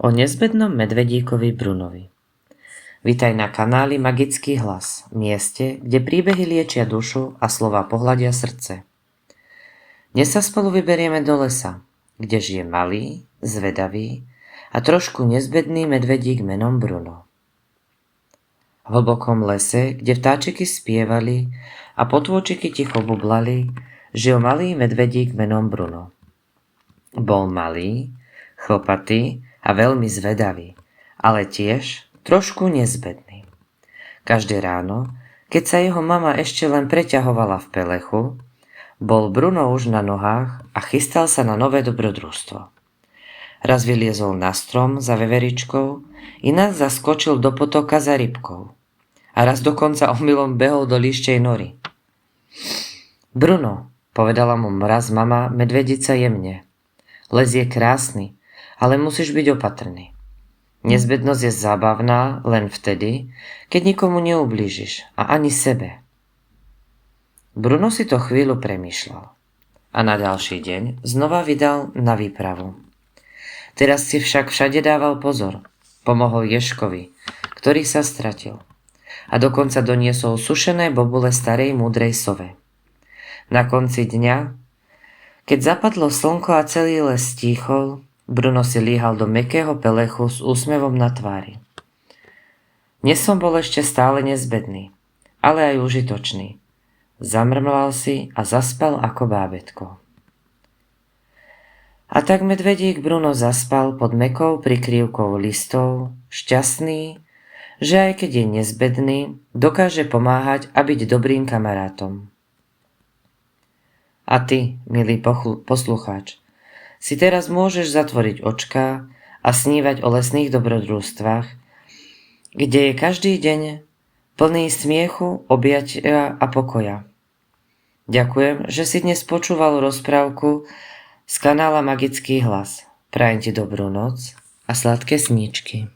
O nezbednom medvedíkovi Brunovi. Vitaj na kanáli Magický hlas, mieste, kde príbehy liečia dušu a slová pohľadia srdce. Dnes sa spolu vyberieme do lesa, kde žije malý, zvedavý a trošku nezbedný medvedík menom Bruno. V hlbokom lese, kde vtáčiky spievali a potôčiky ticho bublali, žil malý medvedík menom Bruno. Bol malý, chlpatý a veľmi zvedavý, ale tiež trošku nezbedný. Každé ráno, keď sa jeho mama ešte len preťahovala v pelechu, bol Bruno už na nohách a chystal sa na nové dobrodružstvo. Raz vyliezol na strom za veveričkou, inak zaskočil do potoka za rybkou a raz dokonca omylom behol do líšťej nory. Bruno, povedala mu raz mama medvedica jemne, les je krásny, ale musíš byť opatrný. Nezbednosť je zábavná len vtedy, keď nikomu neublížiš a ani sebe. Bruno si to chvíľu premýšľal a na ďalší deň znova vydal na výpravu. Teraz si však všade dával pozor, pomohol ježkovi, ktorý sa stratil a dokonca doniesol sušené bobule starej múdrej sove. Na konci dňa, keď zapadlo slnko a celý les stíchol, Bruno si líhal do mäkkého pelechu s úsmevom na tvári. Dnes som bol ešte stále nezbedný, ale aj užitočný. Zamrmlal si a zaspal ako bábätko. A tak medvedík Bruno zaspal pod mäkkou prikrývkou listov, šťastný, že aj keď je nezbedný, dokáže pomáhať a byť dobrým kamarátom. A ty, milý poslucháč, si teraz môžeš zatvoriť očká a snívať o lesných dobrodružstvách, kde je každý deň plný smiechu, objatia a pokoja. Ďakujem, že si dnes počúval rozprávku z kanála Magický hlas. Prajem ti dobrú noc a sladké sníčky.